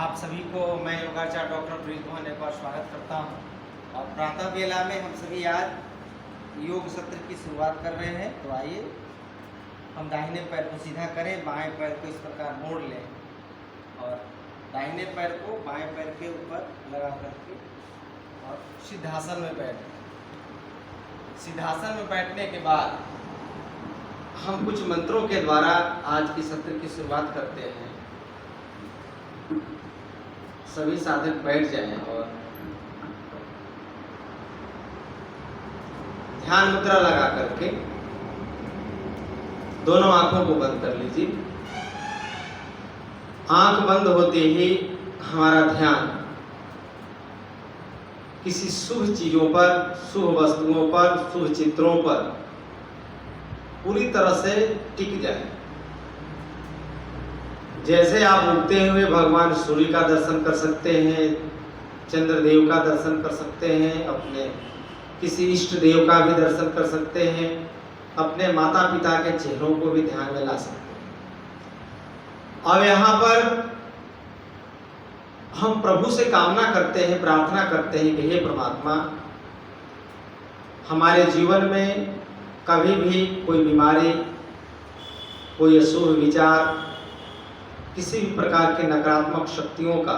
आप सभी को मैं योगाचार्य डॉक्टर प्रीत मोहन एक बार स्वागत करता हूं। और प्रातः बेला में हम सभी आज योग सत्र की शुरुआत कर रहे हैं। तो आइए हम दाहिने पैर को सीधा करें, बाएं पैर को इस प्रकार मोड़ लें और दाहिने पैर को बाएं पैर के ऊपर लगा करके और सिद्धासन में बैठ। सिद्धासन में बैठने के बाद हम कुछ मंत्रों के द्वारा आज की सत्र की शुरुआत करते हैं। सभी साधक बैठ जाएं और ध्यान मुद्रा लगा करके दोनों आंखों को बंद कर लीजिए। आंख बंद होते ही हमारा ध्यान किसी शुभ चीजों पर, शुभ वस्तुओं पर, शुभ चित्रों पर पूरी तरह से टिक जाए। जैसे आप उगते हुए भगवान सूर्य का दर्शन कर सकते हैं, चंद्रदेव का दर्शन कर सकते हैं, अपने किसी इष्ट देव का भी दर्शन कर सकते हैं, अपने माता पिता के चेहरों को भी ध्यान में ला सकते हैं। अब यहाँ पर हम प्रभु से कामना करते हैं, प्रार्थना करते हैं कि हे परमात्मा, हमारे जीवन में कभी भी कोई बीमारी, कोई अशुभ विचार, किसी भी प्रकार के नकारात्मक शक्तियों का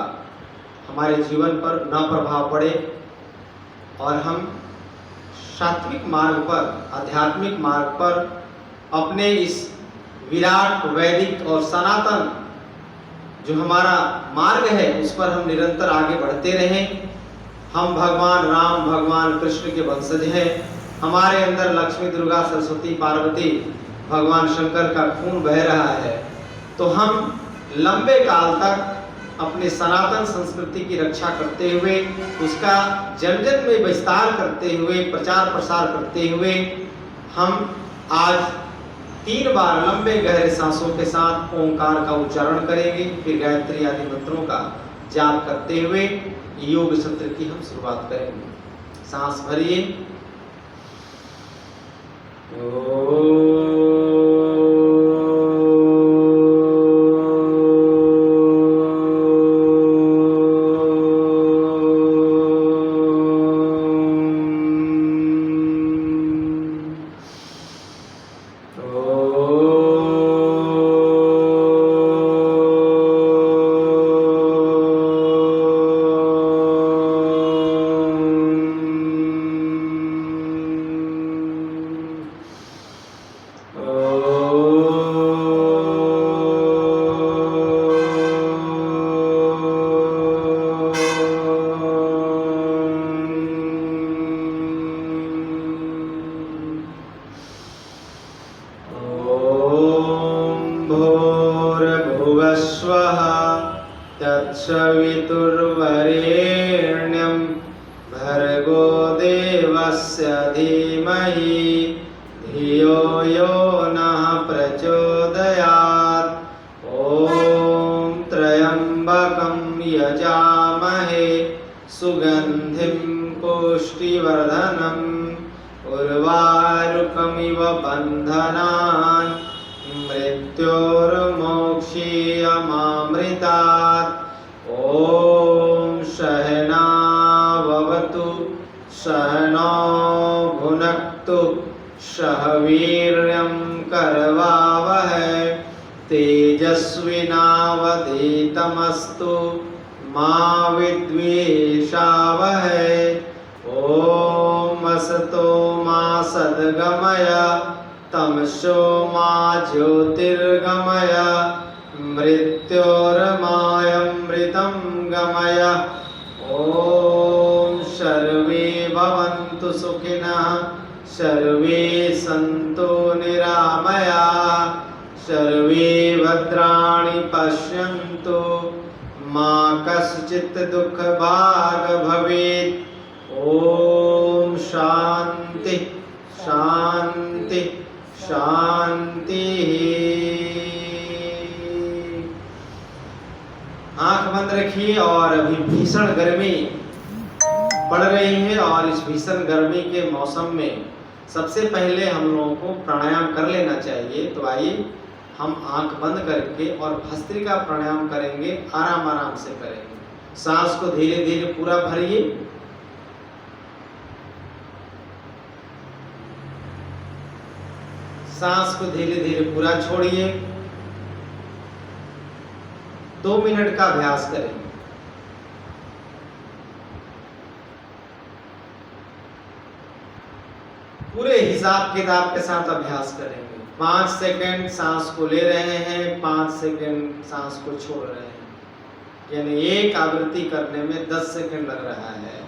हमारे जीवन पर न प्रभाव पड़े और हम सात्विक मार्ग पर, आध्यात्मिक मार्ग पर अपने इस विराट, वैदिक और सनातन जो हमारा मार्ग है उस पर हम निरंतर आगे बढ़ते रहें। हम भगवान राम, भगवान कृष्ण के वंशज हैं। हमारे अंदर लक्ष्मी, दुर्गा, सरस्वती, पार्वती, भगवान शंकर का खून बह रहा है। तो हम लंबे काल तक अपने सनातन संस्कृति की रक्षा करते हुए, उसका जन जन में विस्तार करते हुए, प्रचार प्रसार करते हुए हम आज 3 बार लंबे गहरे सांसों के साथ ओंकार का उच्चारण करेंगे। फिर गायत्री आदि मंत्रों का जाप करते हुए योग सत्र की हम शुरुआत करेंगे। सांस भरिए। तत्सवितुर्वरेण्यं भर्गो देवस्य धीमहि धियो यो नः प्रचोदयात्। ॐ त्र्यम्बकं यजामहे सुगन्धिं पुष्टिवर्धनम् उर्वारुकमिव बन्धनान् मृत्योर्मोक्षीयमामृतात्। ॐ सहनाववतु सहनौ भुनक्तु सह वीर्यं करवावहै तेजस्विनावधीतमस्तु मा विद्विषावहै। ॐ असतो मा सद्गमय तमसो मा ज्योतिर्गमय मृत्योर्मायमृतं गमय। ॐ सर्वे भवन्तु सुखिनः, सर्वे सन्तु निरामयाः, सर्वे भद्राणि पश्यन्तु मा कश्चित् दुःखभाग् भवेत्। ॐ शान्ति शान्ति शांति। आंख बंद रखिए। और अभी भीषण गर्मी पड़ रही है और इस भीषण गर्मी के मौसम में सबसे पहले हम लोगों को प्राणायाम कर लेना चाहिए। तो आइए हम आंख बंद करके और भस्त्रिका प्राणायाम करेंगे, आराम आराम से करेंगे। सांस को धीरे धीरे पूरा भरिए, सांस को धीरे धीरे पूरा छोड़िए। 2 मिनट का अभ्यास करेंगे। पूरे हिसाब किताब के साथ अभ्यास करेंगे। 5 सेकंड सांस को ले रहे हैं, 5 सेकंड सांस को छोड़ रहे हैं, यानी एक आवृत्ति करने में 10 सेकंड लग रहा है।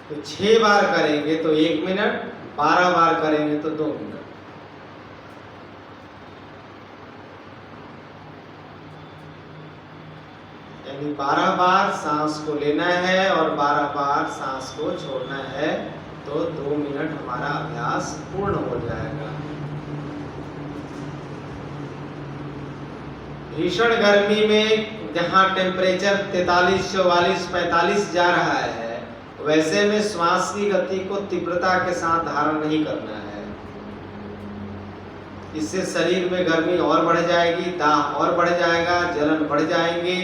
तो 6 बार करेंगे तो 1 मिनट, 12 बार करेंगे तो 2 मिनट। यानी 12 बार सांस को लेना है और 12 बार सांस को छोड़ना है, तो 2 मिनट हमारा अभ्यास पूर्ण हो जाएगा। भीषण गर्मी में जहाँ टेम्परेचर 43, 44, 45 जा रहा है, वैसे में श्वास की गति को तीव्रता के साथ धारण नहीं करना है। इससे शरीर में गर्मी और बढ़ जाएगी, दाह और बढ़ जाएगा, जलन बढ़ जाएंगे।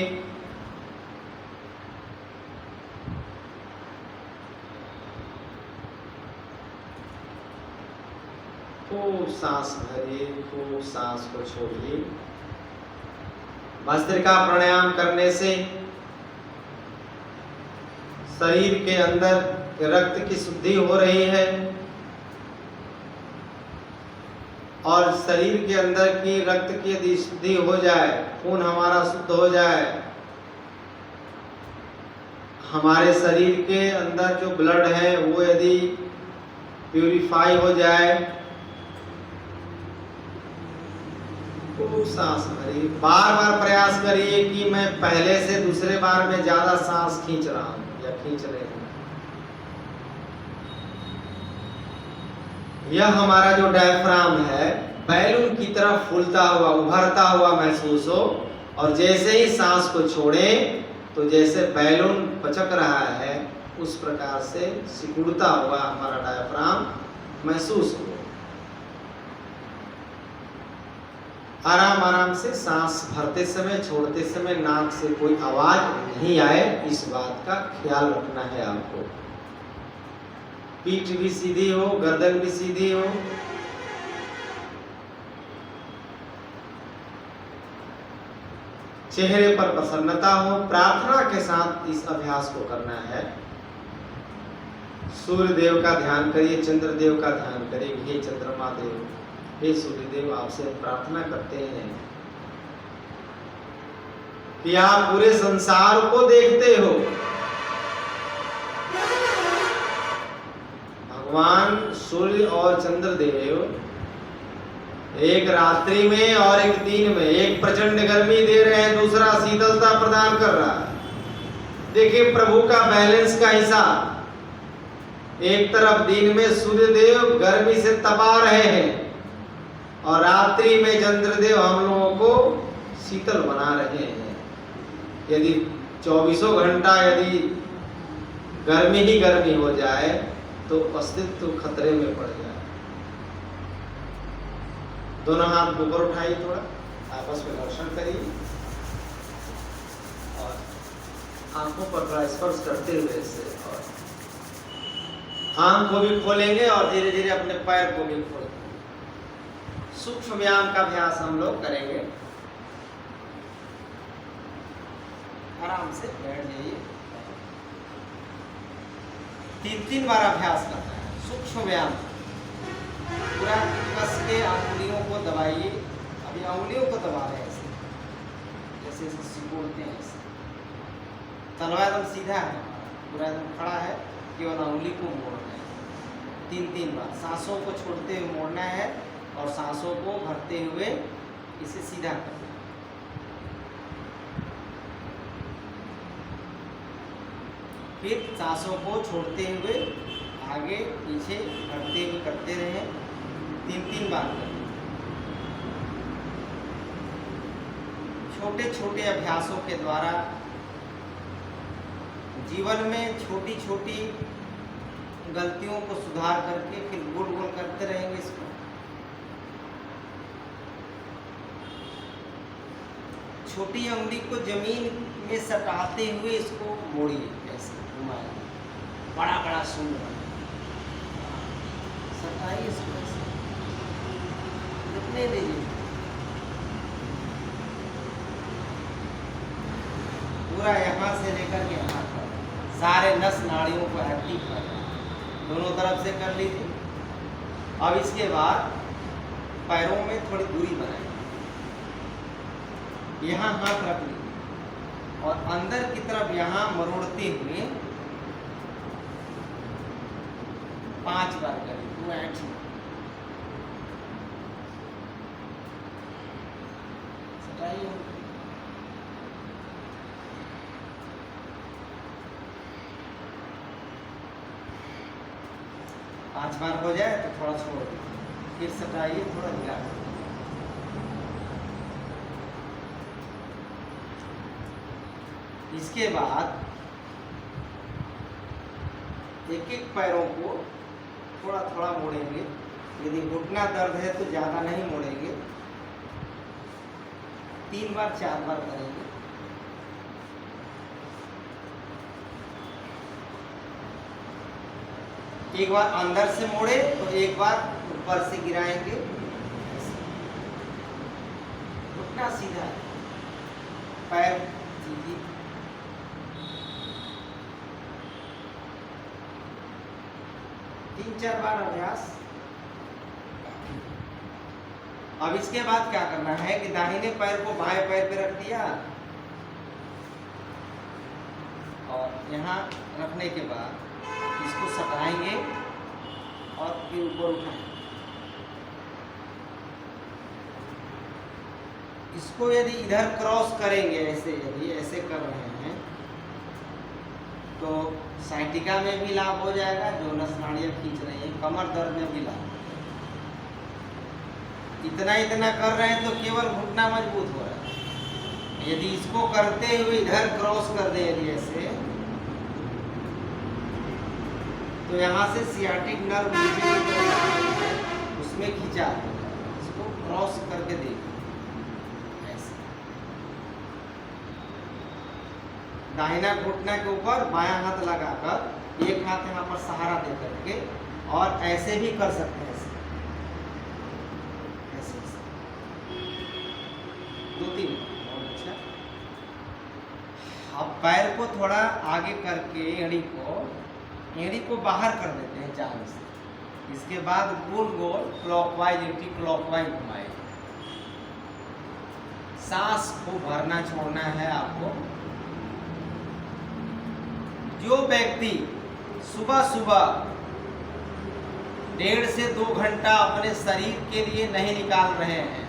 खूब सांस भरिए, खूब सांस को छोड़िए। भस्त्रिका प्राणायाम करने से शरीर के अंदर रक्त की शुद्धि हो रही है और शरीर के अंदर की रक्त की यदि शुद्धि हो जाए, खून हमारा शुद्ध हो जाए, हमारे शरीर के अंदर जो ब्लड है वो यदि प्यूरिफाई हो जाए, खूब सांस भरिए। बार बार प्रयास करिए कि मैं पहले से दूसरे बार में ज्यादा सांस खींच रहा हूं या खींच रहे हैं। यह हमारा जो डायफ्राम है बैलून की तरह फूलता हुआ, उभरता हुआ महसूस हो, और जैसे ही सांस को छोड़ें तो जैसे बैलून पचक रहा है उस प्रकार से सिकुड़ता हुआ हमारा डायफ्राम महसूस हो। आराम आराम से सांस भरते समय, छोड़ते समय नाक से कोई आवाज नहीं आए, इस बात का ख्याल रखना है आपको। पीठ भी सीधी हो, गर्दन भी सीधी हो। चेहरे पर प्रसन्नता हो। प्रार्थना के साथ इस अभ्यास को करना है। सूर्य देव का ध्यान करिए, चंद्र देव का ध्यान करिए। हे चंद्रमा देव, हे सूर्य देव, आपसे प्रार्थना करते हैं कि आप पूरे संसार को देखते हो। भगवान सूर्य और चंद्र देव एक रात्रि में और एक दिन में, एक प्रचंड गर्मी दे रहे हैं, दूसरा शीतलता प्रदान कर रहा है। देखिए प्रभु का बैलेंस का हिसाब। एक तरफ दिन में सूर्य देव गर्मी से तपा रहे हैं और रात्रि में चंद्रदेव हम लोगों को शीतल बना रहे हैं। यदि 24 घंटा यदि गर्मी ही गर्मी हो जाए तो अस्तित्व खतरे में पड़ जाए। दोनों हाथ ऊपर उठाइए, थोड़ा आपस में घर्षण करिए और आंखों पर थोड़ा स्पर्श करते हुए से, और आंख को भी खोलेंगे और धीरे धीरे अपने पैर को भी खोलेंगे। सूक्ष्म व्यायाम का अभ्यास हम लोग करेंगे। आराम से बैठ जाइए। 3-3 बार अभ्यास करना है। सूक्ष्म व्यायाम पूरा कस के अंगुलियों को दबाइए। अभी अंगुलियों को दबा रहे हैं ऐसे, जैसे ऐसे सिकोड़ते हैं ऐसे। तलवा एकदम सीधा है, पूरा एकदम खड़ा है, केवल अंगुली को मोड़ना है। 3-3 बार सांसों को छोड़ते हुए मोड़ना है और सांसों को भरते हुए इसे सीधा करना है। फिर सांसों को छोड़ते हुए आगे पीछे भरते हुए करते रहें। 3-3 बार करें। छोटे छोटे अभ्यासों के द्वारा जीवन में छोटी छोटी गलतियों को सुधार करके फिर गोल गोल करते रहेंगे इसको। छोटी उंगली को जमीन में सटाते हुए इसको मोड़िए, ऐसे घुमाए, बड़ा बड़ा सूंड सटाइए इसको, ऐसे रुकने दीजिए, पूरा यहाँ से लेकर के यहाँ तक सारे नस नाड़ियों को एक्टिव कर, दोनों तरफ से कर लीजिए। अब इसके बाद पैरों में थोड़ी दूरी बनाइए, यहाँ हाथ रख लीजिए और अंदर की तरफ यहाँ मरोड़ते हुए 5 बार करें। सटाइए, पांच बार हो जाए तो थोड़ा छोड़ दीजिए, फिर सटाइए, थोड़ा हिला। इसके बाद एक एक पैरों को थोड़ा थोड़ा मोड़ेंगे। यदि घुटना दर्द है तो ज़्यादा नहीं मोड़ेंगे, 3 बार 4 बार करेंगे। एक बार अंदर से मोड़े तो एक बार ऊपर से गिराएंगे। घुटना सीधा, पैर सीधी, तीन 4 बार अभ्यास। अब इसके बाद क्या करना है कि दाहिने पैर को बाएं पैर पे रख दिया और यहाँ रखने के बाद इसको सटाएंगे और फिर ऊपर उठाएंगे। इसको यदि इधर क्रॉस करेंगे, ऐसे यदि ऐसे कर रहे हैं तो साइटिका में भी लाभ हो जाएगा, जो नस नाड़ियाँ खींच रही है, कमर दर्द में भी लाभ। इतना कर रहे हैं तो केवल घुटना मजबूत हो रहा है। यदि इसको करते हुए इधर क्रॉस कर दे यदि ऐसे, तो यहाँ से सियाटिक नर्व नीचे की तरफ उसमें खींचा, इसको क्रॉस करके देखिए ऐसे। दाहिना घुटना के ऊपर बायां हाथ लगाकर एक हाथ यहाँ पर सहारा दे करके, और ऐसे भी कर सकते हैं, ऐसे ऐसे, ऐसे 2-3। बहुत अच्छा। अब पैर को थोड़ा आगे करके एड़ी को बाहर कर देते हैं जान से। इसके बाद गोल गोल क्लॉकवाइज एंटी क्लॉकवाइज घुमाए। सांस को भरना छोड़ना है आपको। जो व्यक्ति सुबह सुबह 1.5 से 2 घंटा अपने शरीर के लिए नहीं निकाल रहे हैं,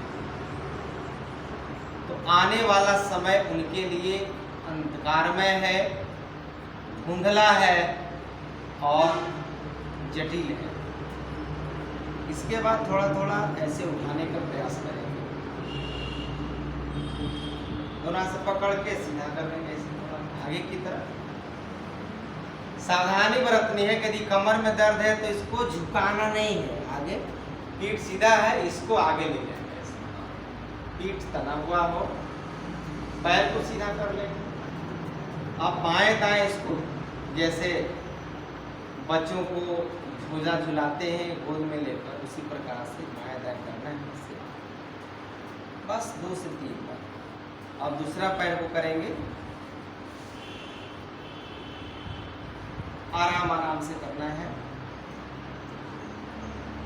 तो आने वाला समय उनके लिए अंधकारमय है, धुंधला है और जटिल है। इसके बाद थोड़ा थोड़ा ऐसे उठाने का प्रयास करेंगे, दोनों से पकड़ के सीधा कर लेंगे, ऐसे थोड़ा आगे की तरफ। सावधानी बरतनी है कि यदि कमर में दर्द है तो इसको झुकाना नहीं है, आगे पीठ सीधा है, इसको आगे ले जाएंगे, पीठ तना हुआ हो, पैर को सीधा कर लेंगे। अब बाएं दाएं इसको, जैसे बच्चों को झूला झुलाते हैं गोद में लेकर, उसी प्रकार से बाएं दाएं करना है इससे, बस 2 से 3 बार। अब दूसरा पैर को करेंगे, आराम आराम से करना है।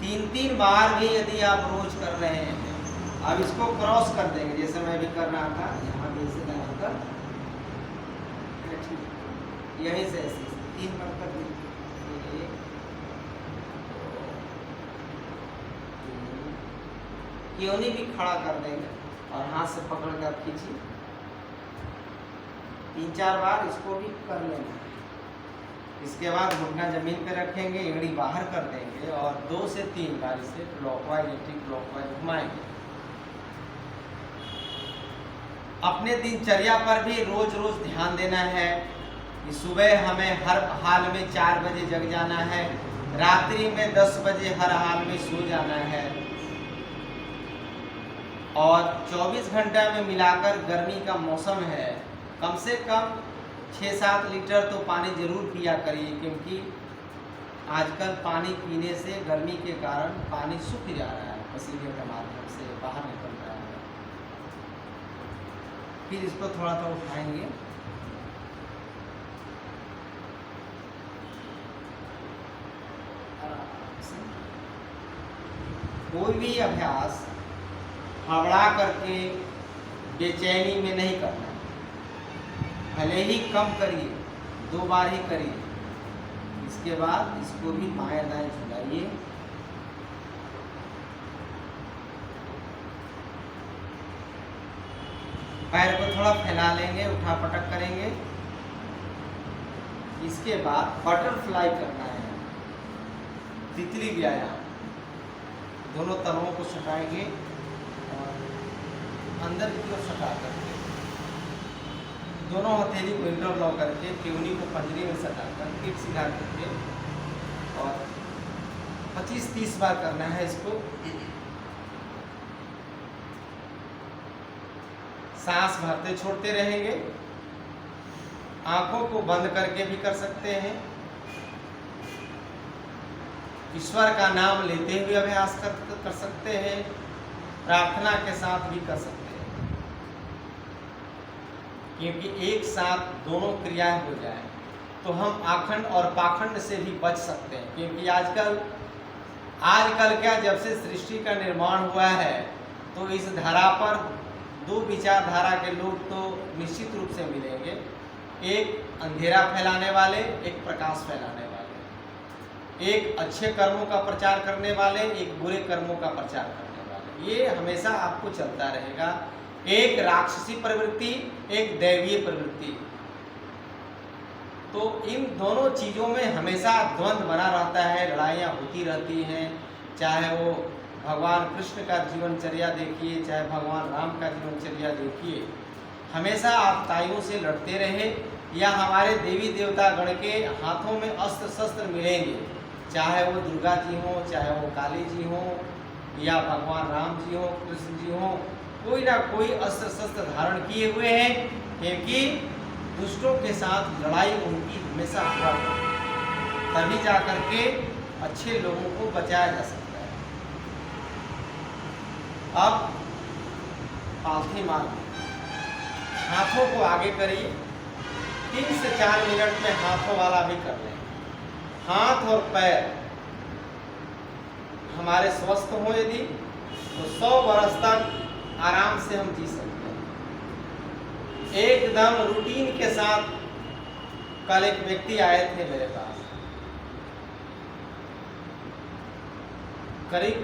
3-3 बार भी यदि आप रोज कर रहे हैं। अब इसको क्रॉस कर देंगे, जैसे मैं भी कर रहा था, यहाँ भी से लगाकर यहीं से ऐसे 3 बार कर देंगे। योनि भी खड़ा कर देंगे और हाथ से पकड़ कर खींचिए। 3-4 बार इसको भी कर लेना है। इसके बाद घुटना जमीन पे रखेंगे, एड़ी बाहर कर देंगे और 2 से 3 बार इसे क्लॉकवाइज एंटी क्लॉकवाइज घुमाएंगे। अपने दिनचर्या पर भी रोज रोज ध्यान देना है। कि सुबह हमें हर हाल में 4 बजे जग जाना है, रात्रि में 10 बजे हर हाल में सो जाना है, और 24 घंटा में मिलाकर गर्मी का मौसम है, कम से कम 6-7 लीटर तो पानी जरूर पिया करिए, क्योंकि आजकल पानी पीने से गर्मी के कारण पानी सूख जा रहा है, पसीने के माध्यम से बाहर निकल रहा है। फिर इसको थोड़ा सा उठाएंगे। कोई भी अभ्यास हबड़ा करके बेचैनी में नहीं करना, भले ही कम करिए, 2 बार ही करिए। इसके बाद इसको भी बाएं दाएं झुलाइए। पैर को थोड़ा फैला लेंगे, उठा पटक करेंगे। इसके बाद बटरफ्लाई करना है, तितली व्यायाम। दोनों तलवों को सटाएंगे और अंदर की ओर सटा करके दोनों हथेली को इंटरलॉक करके केवनी को पंजरी में सटाकर फिर सीधा करके और 25-30 बार करना है इसको। सांस भरते छोड़ते रहेंगे। आंखों को बंद करके भी कर सकते हैं। ईश्वर का नाम लेते हुए अभ्यास कर सकते हैं। प्रार्थना के साथ भी कर सकते हैं, क्योंकि एक साथ दोनों क्रियाएं हो जाए तो हम आखंड और पाखंड से भी बच सकते हैं। क्योंकि आजकल क्या, जब से सृष्टि का निर्माण हुआ है तो इस धरा पर 2 विचारधारा के लोग तो निश्चित रूप से मिलेंगे। एक अंधेरा फैलाने वाले, एक प्रकाश फैलाने वाले, एक अच्छे कर्मों का प्रचार करने वाले, एक बुरे कर्मों का प्रचार करने वाले। ये हमेशा आपको चलता रहेगा। एक राक्षसी प्रवृत्ति, एक दैवीय प्रवृत्ति। तो इन दोनों चीज़ों में हमेशा द्वंद्व बना रहता है, लड़ाइयाँ होती रहती हैं। चाहे वो भगवान कृष्ण का जीवनचर्या देखिए, चाहे भगवान राम का जीवनचर्या देखिए, हमेशा आपताइयों से लड़ते रहे। या हमारे देवी देवता गण के हाथों में अस्त्र शस्त्र मिलेंगे, चाहे वो दुर्गा जी हों, चाहे वो काली जी हों, या भगवान राम जी हों, कृष्ण जी हों, कोई ना कोई अस्त्र शस्त्र धारण किए हुए हैं, क्योंकि दुष्टों के साथ लड़ाई उनकी हमेशा हुआ करती है। तभी जाकर के अच्छे लोगों को बचाया जा सकता है। अब पालथी मार, हाथों को आगे करिए। 3 से 4 मिनट में हाथों वाला भी कर लें। हाथ और पैर हमारे स्वस्थ हों यदि, तो 100 वर्ष तक आराम से हम जी सकते हैं। एकदम रूटीन के साथ। कल एक व्यक्ति आए थे मेरे पास, करीब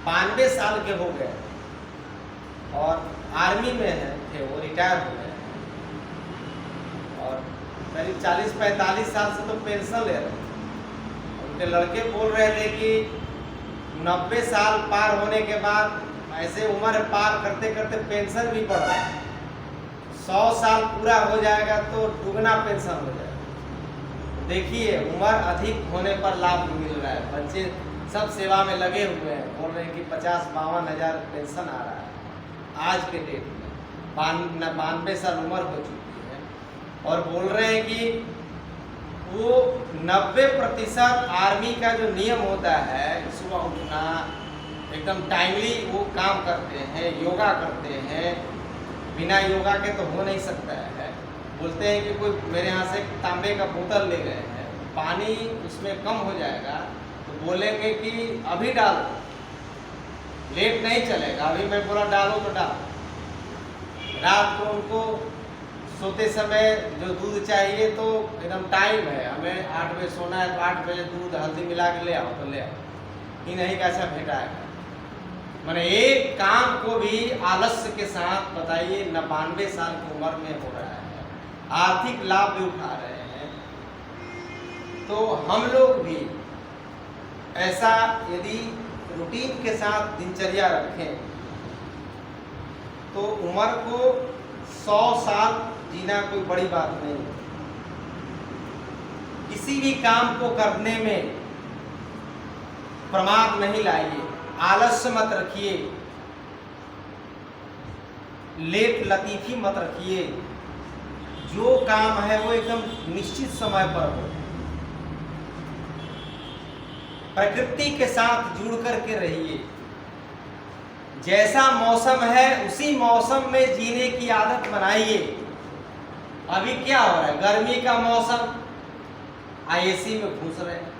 92 साल के हो गए और आर्मी में थे, वो रिटायर हो गए और करीब 40-45 साल से तो पेंशन ले रहे थे। उनके लड़के बोल रहे थे कि 90 साल पार होने के बाद, ऐसे उम्र पार करते करते पेंशन भी बढ़ रहा है, 100 साल पूरा हो जाएगा तो दुगना पेंशन हो जाएगा। देखिए, उम्र अधिक होने पर लाभ मिल रहा है। बच्चे सब सेवा में लगे हुए हैं, बोल रहे हैं कि 50-52 हज़ार पेंशन आ रहा है आज के डेट में। 92 साल उम्र हो चुकी है और बोल रहे हैं कि वो 90% आर्मी का जो नियम होता है, सुबह उठना, एकदम टाइमली वो काम करते हैं, योगा करते हैं। बिना योगा के तो हो नहीं सकता है। बोलते हैं कि कोई मेरे यहाँ से तांबे का बोतल ले गए हैं, पानी उसमें कम हो जाएगा तो बोलेंगे कि अभी डालो, लेट नहीं चलेगा। अभी मैं बोला डालो तो डालो। रात को उनको सोते समय जो दूध चाहिए तो एकदम टाइम है, हमें 8 बजे सोना है तो 8 बजे दूध हल्दी मिला के ले आओ तो ले आओ, ही नहीं कैसा भेटाएगा। मैंने एक काम को भी आलस्य के साथ, बताइए, 92 साल की उम्र में हो रहा है, आर्थिक लाभ भी उठा रहे हैं। तो हम लोग भी ऐसा यदि रूटीन के साथ दिनचर्या रखें तो उम्र को 100 साल जीना कोई बड़ी बात नहीं है। किसी भी काम को करने में प्रमाद नहीं लाइए, आलस्य मत रखिए, लेट लतीफी मत रखिए। जो काम है वो एकदम निश्चित समय पर हो। प्रकृति के साथ जुड़ करके रहिए। जैसा मौसम है उसी मौसम में जीने की आदत बनाइए। अभी क्या हो रहा है, गर्मी का मौसम, एसी में घुस रहे हैं।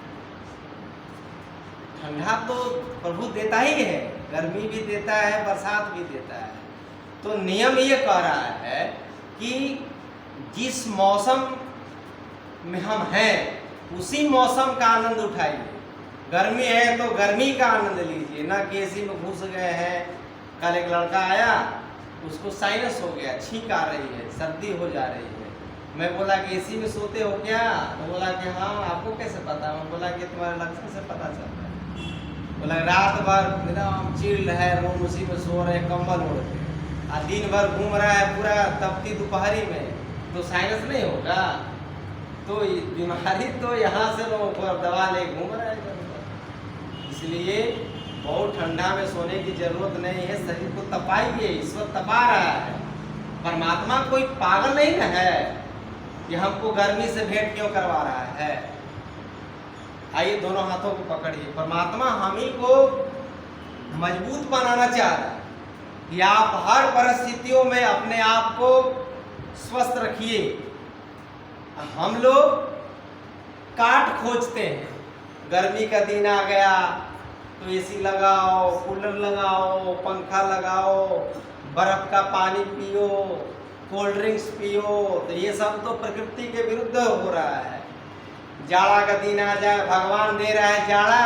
ठंडा तो प्रभु देता ही है, गर्मी भी देता है, बरसात भी देता है। तो नियम ये कह रहा है कि जिस मौसम में हम हैं उसी मौसम का आनंद उठाइए। गर्मी है तो गर्मी का आनंद लीजिए, ना कि एसी में घुस गए हैं। कल एक लड़का आया, उसको साइनस हो गया, छींक आ रही है, सर्दी हो जा रही है। मैं बोला कि एसी में सोते हो क्या? तो बोला कि हाँ। आपको कैसे पता? मैं बोला कि तुम्हारे लक्षण से पता चलता है। बोला रात भर एकदम चिल्ड है रूम, उसी में सो रहे, कंबल ओढ़ के, और दिन भर घूम रहा है पूरा तपती दोपहरी में, तो साइनस नहीं होगा? तो बीमारी तो यहाँ से लोगों को दवा ले घूम रहा है। इसलिए बहुत ठंडा में सोने की जरूरत नहीं है। शरीर को तपाइए, ईश्वर तपा रहा है। परमात्मा कोई पागल नहीं ना है कि हमको गर्मी से भेंट क्यों करवा रहा है। आइए दोनों हाथों को पकड़िए। परमात्मा हम ही को मजबूत बनाना चाह रहा है कि आप हर परिस्थितियों में अपने आप को स्वस्थ रखिए। हम लोग काट खोजते हैं। गर्मी का दिन आ गया तो एसी लगाओ, कूलर लगाओ, पंखा लगाओ, बर्फ का पानी पियो, कोल्ड ड्रिंक्स पियो। तो ये सब तो प्रकृति के विरुद्ध हो रहा है। जाड़ा का दिन आ जाए, भगवान दे रहा है जाड़ा,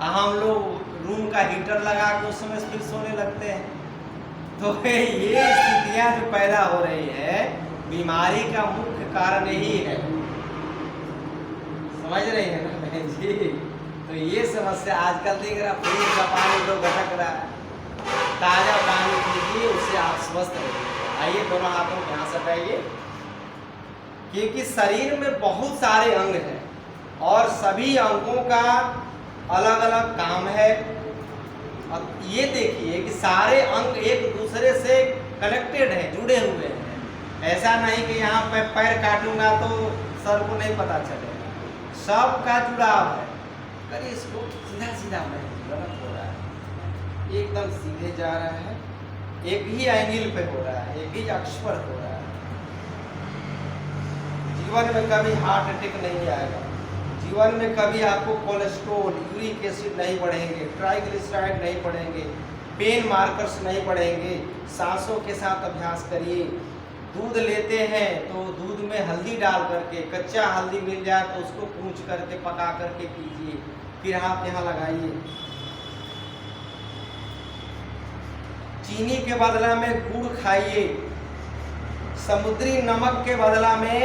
हम लोग रूम का हीटर लगा के उस समय फिर सोने लगते हैं। तो ये स्थितियां जो पैदा हो रही है, बीमारी का मुख्य कारण यही है। समझ रहे हैं ना बहन जी? तो ये समस्या आजकल देख रहा, फ्रिज का पानी तो घटक रहा है। ताजा पानी पीजिए, उससे आप स्वस्थ रहिए। आइए दोनों हाथों को यहाँ सटाइए। क्योंकि शरीर में बहुत सारे अंग हैं और सभी अंगों का अलग अलग काम है। और ये देखिए कि सारे अंग एक दूसरे से कनेक्टेड हैं, जुड़े हुए हैं। ऐसा नहीं कि यहाँ पे पैर काटूंगा तो सर को नहीं पता चलेगा। सबका जुड़ाव है। अरे इसको सीधा सीधा में गलत हो रहा है, एकदम सीधे जा रहा है, एक ही एंगल पे हो रहा है, एक ही अक्ष पर हो रहा है। जीवन में कभी हार्ट अटैक नहीं आएगा। जीवन में कभी आपको कोलेस्ट्रॉल, यूरिक एसिड नहीं बढ़ेंगे, ट्राइग्लिसराइड नहीं बढ़ेंगे, पेन मार्कर्स नहीं बढ़ेंगे। सांसों के साथ अभ्यास करिए। दूध लेते हैं तो दूध में हल्दी डाल करके, कच्चा हल्दी मिल जाए तो उसको कूच करके पका करके पीजिए, फिर आप यहाँ लगाइए। चीनी के बदला में गुड़ खाइए। समुद्री नमक के बदला में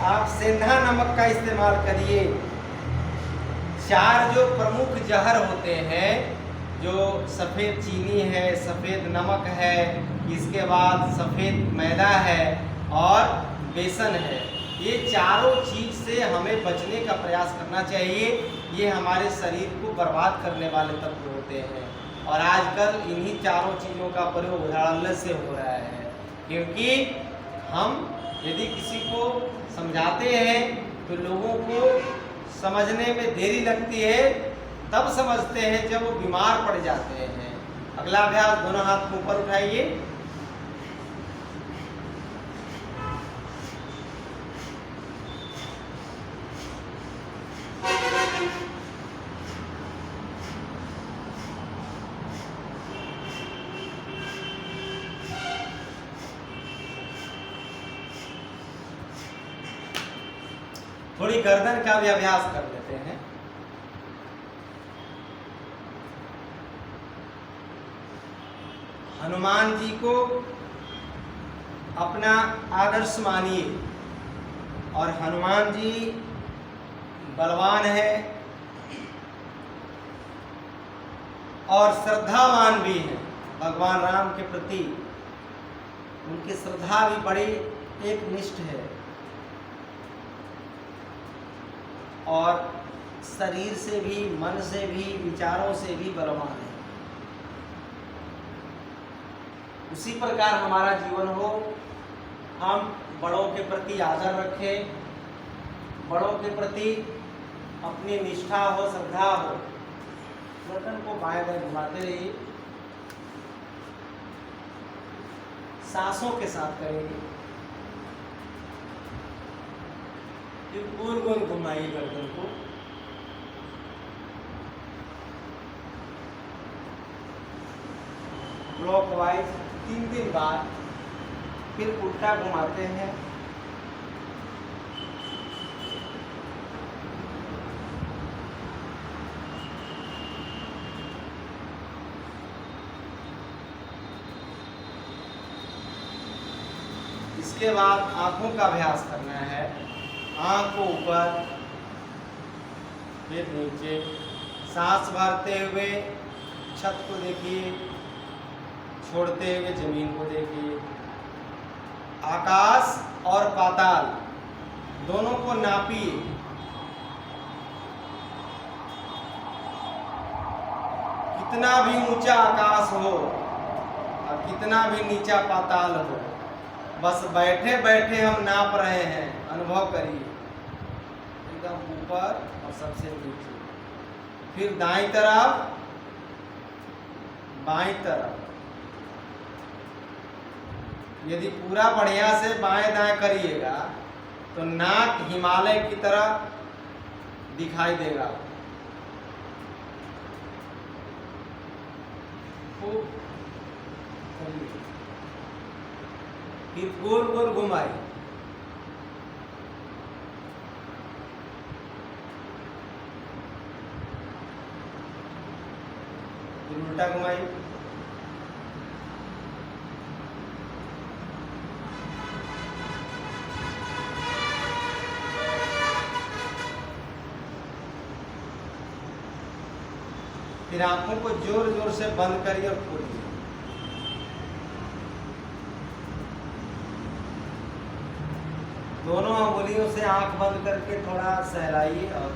आप सेंधा नमक का इस्तेमाल करिए। 4 जो प्रमुख जहर होते हैं, जो सफ़ेद चीनी है, सफ़ेद नमक है, इसके बाद सफ़ेद मैदा है और बेसन है, ये चारों चीज़ से हमें बचने का प्रयास करना चाहिए। ये हमारे शरीर को बर्बाद करने वाले तत्व होते हैं और आजकल इन्हीं चारों चीज़ों का प्रयोग उदाहरण से हो रहा है। क्योंकि हम यदि किसी को समझाते हैं तो लोगों को समझने में देरी लगती है, तब समझते हैं जब वो बीमार पड़ जाते हैं। अगला अभ्यास, दोनों हाथ को ऊपर उठाइए। थोड़ी गर्दन का भी अभ्यास कर लेते हैं। हनुमान जी को अपना आदर्श मानिए और हनुमान जी बलवान है और श्रद्धावान भी हैं भगवान राम के प्रति। उनकी श्रद्धा भी बड़ी एक निष्ठ है और शरीर से भी, मन से भी, विचारों से भी बलवान है। उसी प्रकार हमारा जीवन हो, हम बड़ों के प्रति आदर रखें, बड़ों के प्रति अपनी निष्ठा हो, श्रद्धा हो। बटन को बाएं बाएं घुमाते रहिए, सांसों के साथ करेंगे। फिर गोल गोल घुमाइए गर्दन को। क्लॉकवाइज 3 बार, फिर उल्टा घुमाते हैं। इसके बाद आंखों का अभ्यास करना है। आंख को ऊपर, फिर नीचे, सांस भरते हुए छत को देखिए, छोड़ते हुए जमीन को देखिए। आकाश और पाताल दोनों को नापिए। कितना भी ऊंचा आकाश हो और कितना भी नीचा पाताल हो, बस बैठे बैठे हम नाप रहे हैं। अनुभव करिए, एकदम ऊपर और सबसे नीचे। फिर दाईं तरफ, बाईं तरफ। यदि पूरा बढ़िया से बाएं दाएं करिएगा तो नाक हिमालय की तरह दिखाई देगा। खूब करिए। फिर गोल गोल घुमाइए। फिर उल्टा घुमाइए। फिर आंखों को जोर जोर से बंद करिए और खोलिए। दोनों अंगुलियों से आंख बंद करके थोड़ा सहलाइए और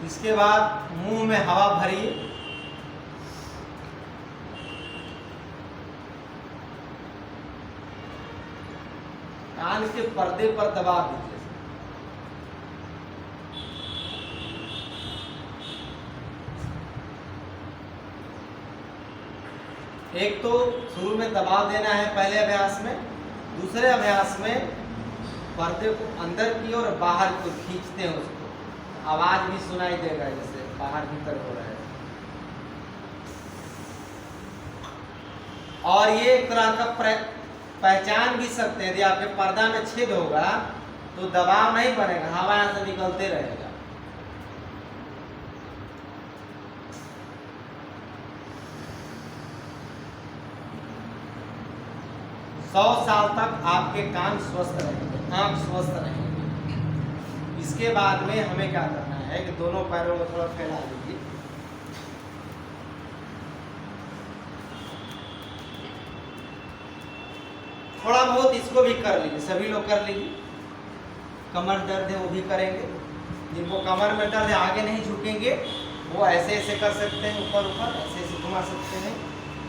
इसके बाद मुंह में हवा भरिए। कान के पर्दे पर दबाव दीजिए। एक तो शुरू में दबाव देना है पहले अभ्यास में, दूसरे अभ्यास में पर्दे को अंदर की और बाहर को खींचते हैं, उसको आवाज भी सुनाई देगा जैसे बाहर भीतर हो रहा है। और ये एक तरह का पहचान भी सकते हैं। यदि आपके पर्दा में छेद होगा तो दबाव नहीं बनेगा, हवा यहाँ से निकलते रहेगा। 100 साल तक आपके कान स्वस्थ रहेंगे, आंख स्वस्थ रहेंगे। इसके बाद में हमें क्या करना है कि दोनों पैरों को थोड़ा फैला लीजिए। थोड़ा बहुत इसको भी कर लीजिए, सभी लोग कर लीजिए। कमर दर्द है वो भी करेंगे। जिनको कमर में दर्द है आगे नहीं झुकेंगे वो ऐसे ऐसे कर सकते हैं, ऊपर ऊपर ऐसे ऐसे घुमा सकते हैं।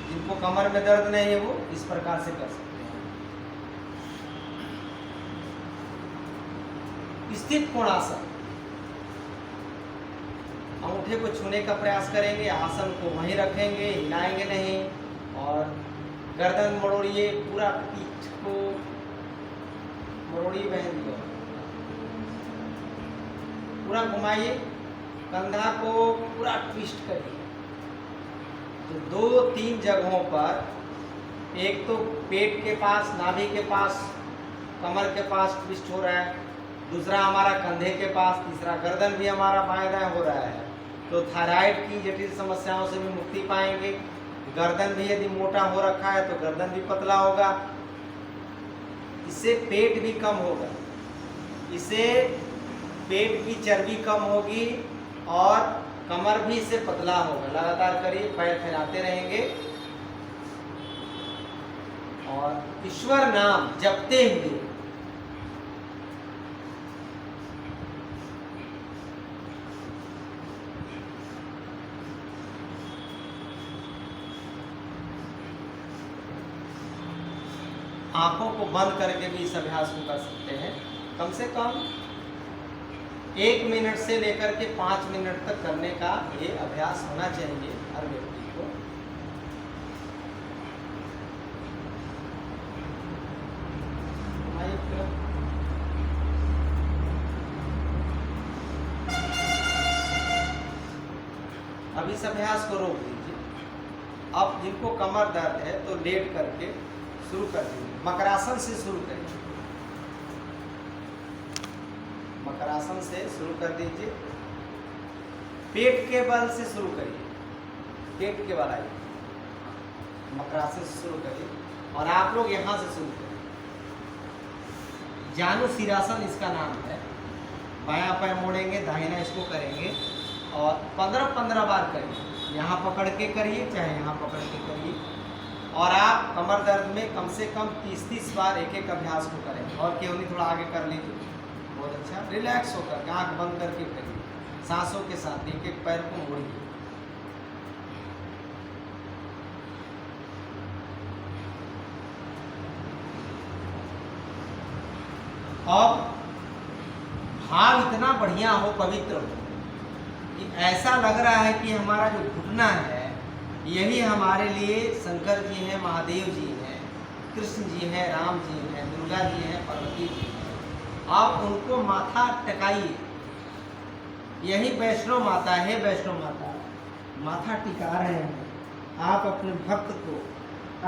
जिनको कमर में दर्द नहीं है वो इस प्रकार से कर सकते हैं। स्थित कोणासन, अंगूठे को छूने का प्रयास करेंगे, आसन को वहीं रखेंगे, हिलाएंगे नहीं। और गर्दन मोड़िए, पूरा पीठ को मोड़िए, बहन दिया पूरा घुमाइए। कंधा को पूरा ट्विस्ट करिए। तो 2-3 जगहों पर, एक तो पेट के पास, नाभि के पास, कमर के पास ट्विस्ट हो रहा है, दूसरा हमारा कंधे के पास, तीसरा गर्दन भी हमारा बाएं दाएं हो रहा है। तो थायराइड की जटिल समस्याओं से भी मुक्ति पाएंगे। गर्दन भी यदि मोटा हो रखा है तो गर्दन भी पतला होगा। इससे पेट भी कम होगा, इससे पेट की चर्बी कम होगी और कमर भी इससे पतला होगा। लगातार करिए, पैर फैलाते रहेंगे और ईश्वर नाम जपते हुए आंखों को बंद करके भी इस अभ्यास को कर सकते हैं। कम से कम 1 मिनट से लेकर के 5 मिनट तक करने का ये अभ्यास होना चाहिए हर व्यक्ति को। अब इस अभ्यास को रोक दीजिए। अब जिनको कमर दर्द है तो लेट करके शुरू कर दीजिए। मकरासन से शुरू करिए। मकरासन से शुरू कर दीजिए। पेट के बल से शुरू करिए। पेट के बल आइए, मकरासन से शुरू करिए और आप लोग यहाँ से शुरू करिए। जानु सिरासन इसका नाम है। बायां पैर मोड़ेंगे, दाहिना इसको करेंगे और 15-15 बार करिए। यहाँ पकड़ के करिए, चाहे यहाँ पकड़ के करिए। और आप कमर दर्द में कम से कम 30-30 बार एक अभ्यास को करें। और केवल थोड़ा आगे कर लीजिए। बहुत अच्छा, रिलैक्स होकर आंख बंद करके करिए। सांसों के साथ एक पैर को मोड़िए। अब भाव इतना बढ़िया हो, पवित्र हो कि ऐसा लग रहा है कि हमारा जो घुटना है यही हमारे लिए शंकर जी हैं, महादेव जी हैं, कृष्ण जी हैं, राम जी हैं, दुर्गा जी हैं, पार्वती जी हैं। आप उनको माथा टिकाइए। यही वैष्णव माता है। वैष्णव माता माथा टिका रहे हैं। आप अपने भक्त को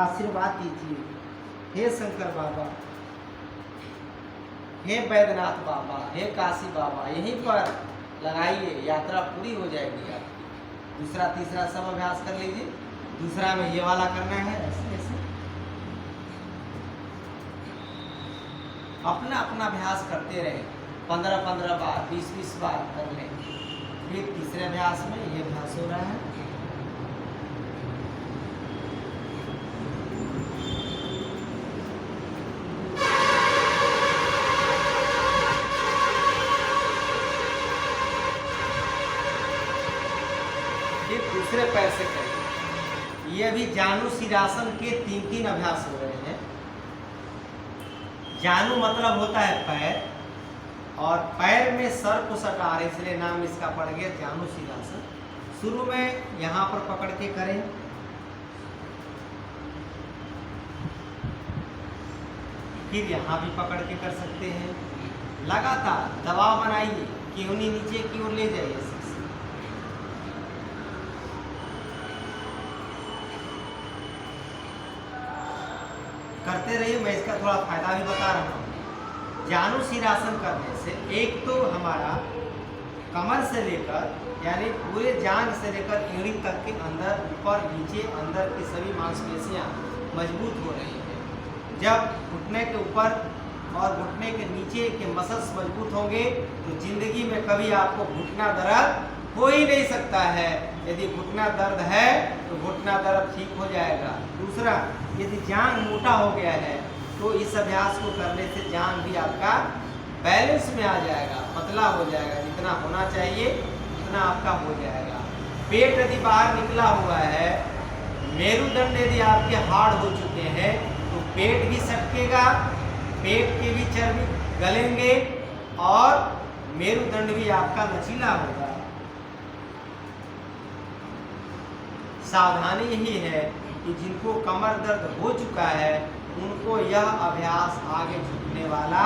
आशीर्वाद दीजिए। हे शंकर बाबा, हे बैद्यनाथ बाबा, हे काशी बाबा, यहीं पर लगाइए। यात्रा पूरी हो जाएगी आपकी। दूसरा तीसरा सब अभ्यास कर लीजिए। दूसरा में ये वाला करना है, ऐसे ऐसे अपना अपना अभ्यास करते रहे। 15-15 बार, 20-20 बार कर लें। फिर तीसरे अभ्यास में ये अभ्यास हो रहा है। दूसरे पैर से करिए। ये भी जानु सिरासन के 3-3 अभ्यास हो रहे हैं। जानु मतलब होता है पैर, और पैर में सर को सटा रहे, इसलिए नाम इसका पड़ गया जानु सिरासन। शुरू में यहाँ पर पकड़ के करें, फिर यहाँ भी पकड़ के कर सकते हैं। लगातार दबाव बनाइए कि उन्हीं नीचे की ओर ले जाइए। करते रहिए। मैं इसका थोड़ा फायदा भी बता रहा हूँ। जानु सिरासन करने से एक तो हमारा कमर से लेकर यानी पूरे जांघ से लेकर एड़ी तक के अंदर, ऊपर, नीचे, अंदर की सभी मांसपेशियाँ मजबूत हो रही हैं। जब घुटने के ऊपर और घुटने के नीचे के मसल्स मजबूत होंगे तो जिंदगी में कभी आपको घुटना दर्द हो ही नहीं सकता है। यदि घुटना दर्द है तो घुटना दर्द ठीक हो जाएगा। दूसरा, यदि जांघ मोटा हो गया है तो इस अभ्यास को करने से जांघ भी आपका बैलेंस में आ जाएगा, पतला हो जाएगा। जितना होना चाहिए उतना आपका हो जाएगा। पेट यदि बाहर निकला हुआ है, मेरुदंड यदि आपके हार्ड हो चुके हैं तो पेट भी सटकेगा, पेट के भी चर्बी गलेंगे और मेरुदंड भी आपका लचीला होगा। सावधानी यही है कि जिनको कमर दर्द हो चुका है उनको यह अभ्यास आगे झुकने वाला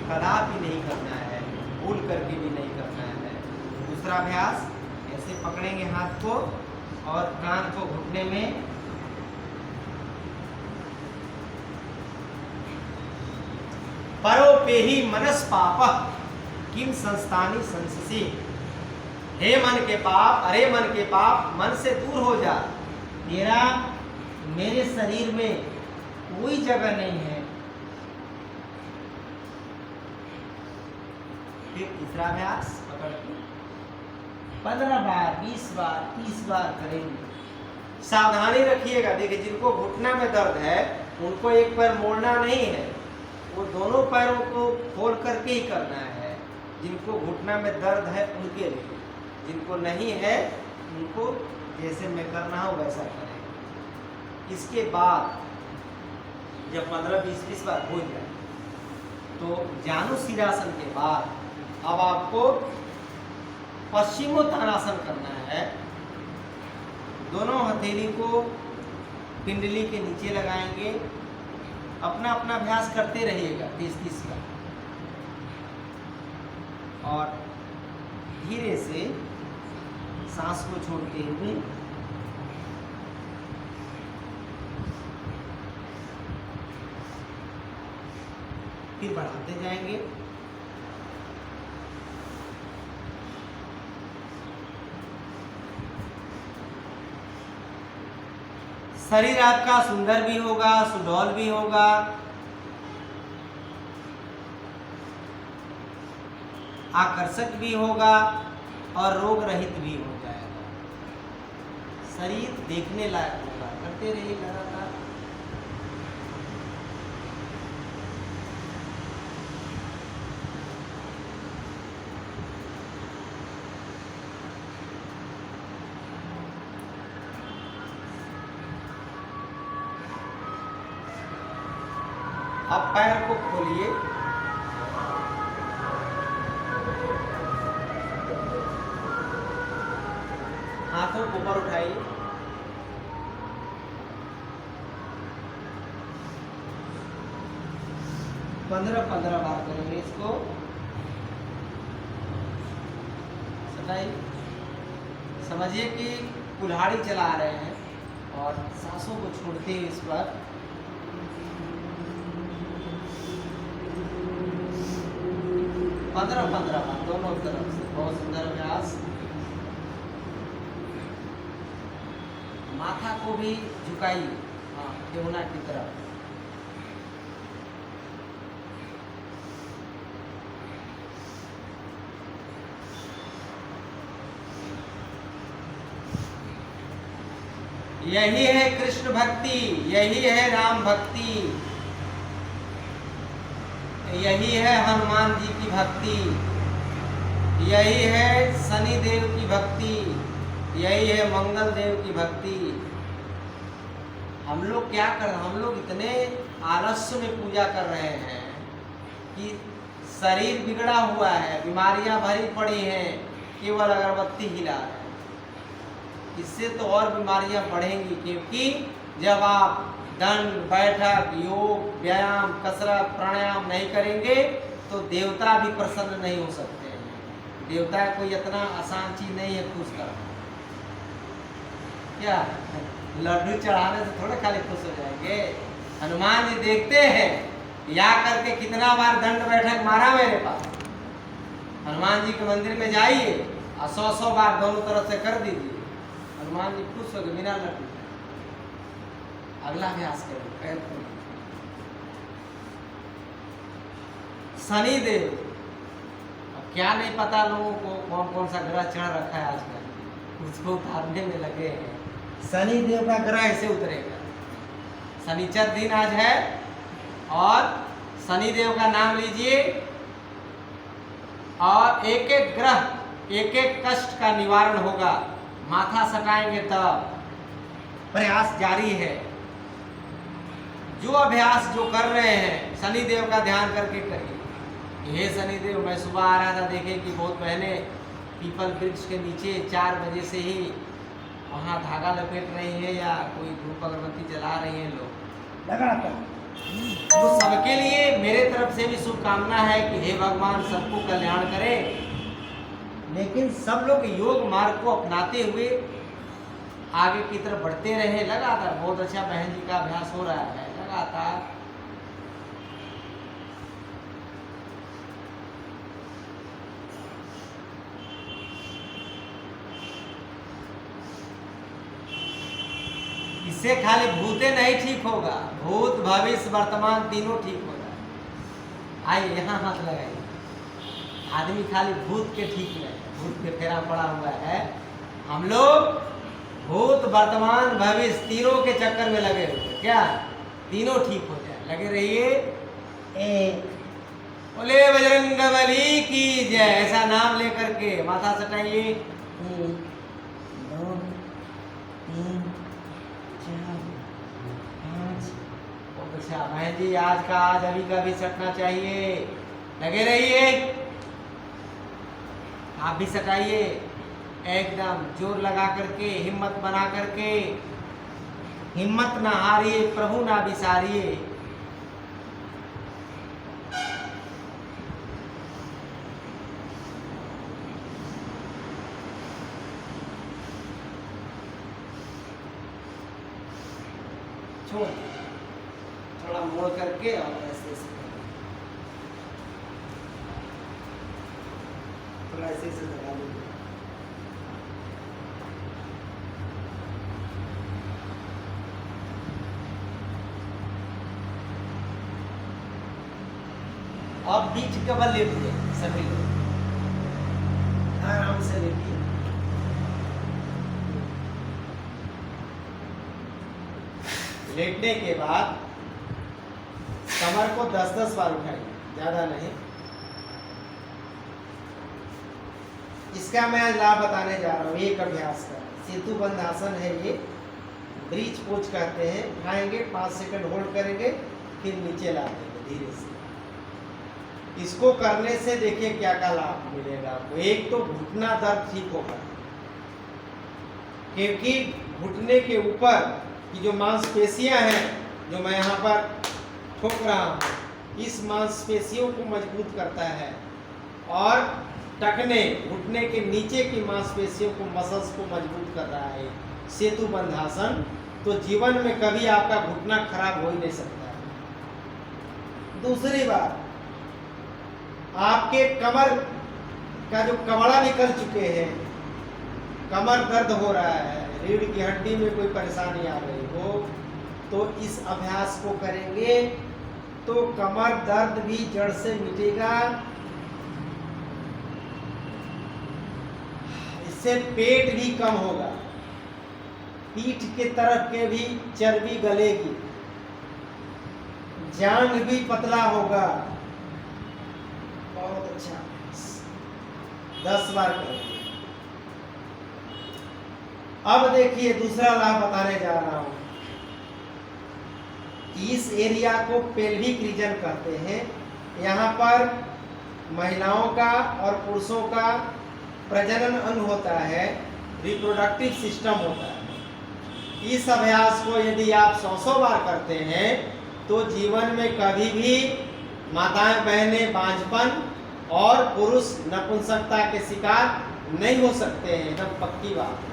कदापि नहीं करना है, भूल करके भी नहीं करना है। दूसरा अभ्यास, ऐसे पकड़ेंगे हाथ को और कान को घुटने में परोपेहि मनस पाप किम संस्थानी संससी। हे मन के पाप, अरे मन के पाप, मन से दूर हो जा। तेरा मेरे शरीर में कोई जगह नहीं है। फिर तीसरा अभ्यास पकड़ के 15 बार, 20 बार, 30 बार करेंगे। सावधानी रखिएगा। देखिए, जिनको घुटना में दर्द है उनको एक पैर मोड़ना नहीं है, वो दोनों पैरों को खोल करके ही करना है। जिनको घुटना में दर्द है उनके लिए, जिनको नहीं है उनको जैसे मैं कर रहा हूँ वैसा करें। इसके बाद जब 15-20 बार हो जाए तो जानुशीरासन के बाद अब आपको पश्चिमोत्तानासन करना है। दोनों हथेली को पिंडली के नीचे लगाएंगे। अपना अपना अभ्यास करते रहिएगा 30-30 का, और धीरे से सांस को छोड़ते हुए फिर बढ़ाते जाएंगे। शरीर आपका सुंदर भी होगा, सुडौल भी होगा, आकर्षक भी होगा और रोग रहित भी हो जाएगा। शरीर देखने लायक होगा। करते रहिए लगातार। अब पैर को खोलिए, हाथों को ऊपर उठाइए, पंद्रह बार करेंगे इसको। सटाइए, समझिए कि कुल्हाड़ी चला रहे हैं और सांसों को छोड़ते हुए इस पर 15 बार दोनों तरफ से। बहुत सुंदर अभ्यास। माथा को भी झुकाइए, हाँ, यमुना की तरफ। यही है कृष्ण भक्ति, यही है राम भक्ति, यही है हनुमान जी की भक्ति, यही है शनि देव की भक्ति, यही है मंगल देव की भक्ति। हम लोग क्या कर रहे हैं? हम लोग इतने आलस्य में पूजा कर रहे हैं कि शरीर बिगड़ा हुआ है, बीमारियां भरी पड़ी हैं, केवल अगरबत्ती हिला रहे हैं। इससे तो और बीमारियां बढ़ेंगी, क्योंकि जब आप दंड, बैठक, योग, व्यायाम, कसरत, प्राणायाम नहीं करेंगे तो देवता भी प्रसन्न नहीं हो सकते हैं। देवता कोई इतना आसान चीज नहीं है खुश करना। क्या लड्डू चढ़ाने से थोड़े खाली खुश हो जाएंगे? हनुमान जी देखते हैं या करके कितना बार दंड बैठक मारा मेरे पास। हनुमान जी के मंदिर में जाइए और 100 बार दोनों तरफ से कर दीजिए, हनुमान जी खुश हो गए बिना लड्डू। अगला अभ्यास करें, पैर खोलिए। शनि देव, अब क्या नहीं पता लोगों को कौन कौन सा ग्रह चढ़ रखा है आजकल, उसको उतारने में लगे हैं। शनि देव का ग्रह ऐसे उतरेगा। शनिचर दिन आज है और शनि देव का नाम लीजिए और एक एक ग्रह, एक एक कष्ट का निवारण होगा। माथा सटाएंगे तब। प्रयास जारी है। जो अभ्यास जो कर रहे हैं शनि देव का ध्यान करके करिए। हे शनि देव, मैं सुबह आ रहा था, देखे कि बहुत बहनें पीपल वृक्ष के नीचे 4 बजे से ही वहाँ धागा लपेट रही है या कोई धूप अगरबत्ती जला रही है लोग लगातार। तो सबके लिए मेरे तरफ से भी शुभकामना है कि हे भगवान सबको कल्याण करे। लेकिन सब लोग योग मार्ग को अपनाते हुए आगे की तरफ बढ़ते रहे लगातार। बहुत अच्छा बहन जी का अभ्यास हो रहा है लगातार। इससे खाली भूते नहीं ठीक होगा, भूत भविष्य वर्तमान तीनों ठीक होगा। आइए यहाँ हाथ लगाइए। आदमी खाली भूत के ठीक नहीं, भूत के फेरा पड़ा हुआ है। हम लोग भूत वर्तमान भविष्य तीनों के चक्कर में लगे हुए। क्या तीनों ठीक हो जाए। लगे रहिए। एक बोले बजरंगबली की जय। ऐसा नाम लेकर के माथा सटाइए। 1 2 3 4 5। अच्छा बहन जी आज का आज अभी का भी सटना चाहिए। लगे रहिए। आप भी सटाइए एकदम जोर लगा करके, हिम्मत बना करके। हिम्मत ना हारिए, प्रभु ना बिसारिए। छोड़ थोड़ा मोड़ करके और ऐसे ऐसे थोड़ा ऐसे ऐसे लगा लीजिए। अब बीच के बल लेटिए सभी लोग आराम से लेटिए। लेटने के बाद कमर को 10-10 बार उठाइए, ज्यादा नहीं। इसका मैं आज लाभ बताने जा रहा हूँ। एक अभ्यास का सेतु बंध आसन है ये, ब्रीच पोज कहते हैं। उठाएंगे 5 सेकंड होल्ड करेंगे, फिर नीचे ला देंगे धीरे से। इसको करने से देखिए क्या क्या लाभ मिलेगा आपको। एक तो घुटना दर्द ठीक होगा, क्योंकि घुटने के ऊपर की जो मांसपेशियां हैं, जो मैं यहाँ पर ठोक रहा हूँ, इस मांसपेशियों को मजबूत करता है। और टखने घुटने के नीचे की मांसपेशियों को, मसल्स को मजबूत कर रहा है सेतु बंधासन। तो जीवन में कभी आपका घुटना खराब हो ही नहीं सकता है। दूसरी बात, आपके कमर का जो कमड़ा निकल चुके हैं, कमर दर्द हो रहा है, रीढ़ की हड्डी में कोई परेशानी आ रही हो, तो इस अभ्यास को करेंगे तो कमर दर्द भी जड़ से मिटेगा। इससे पेट भी कम होगा, पीठ के तरफ के भी चर्बी गलेगी, जांघ भी पतला होगा। बहुत अच्छा, 10 बार करेंगे। अब देखिए दूसरा लाभ बताने जा रहा हूं। इस एरिया को पेल्विक रीजन कहते हैं। यहाँ पर महिलाओं का और पुरुषों का प्रजनन अंग होता है, रिप्रोडक्टिव सिस्टम होता है। इस अभ्यास को यदि आप 100 बार करते हैं तो जीवन में कभी भी माताएं बहनें बांझपन और पुरुष नपुंसकता के शिकार नहीं हो सकते हैं, एकदम पक्की बात है।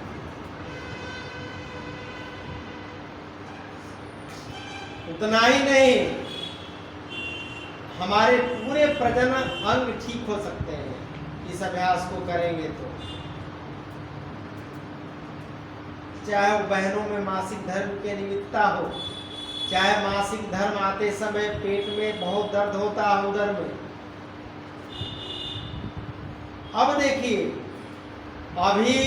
उतना ही नहीं, हमारे पूरे प्रजनन अंग ठीक हो सकते हैं इस अभ्यास को करेंगे तो। चाहे वो बहनों में मासिक धर्म के निमित्ता हो, चाहे मासिक धर्म आते समय पेट में बहुत दर्द होता है उदर में। अब देखिए, अभी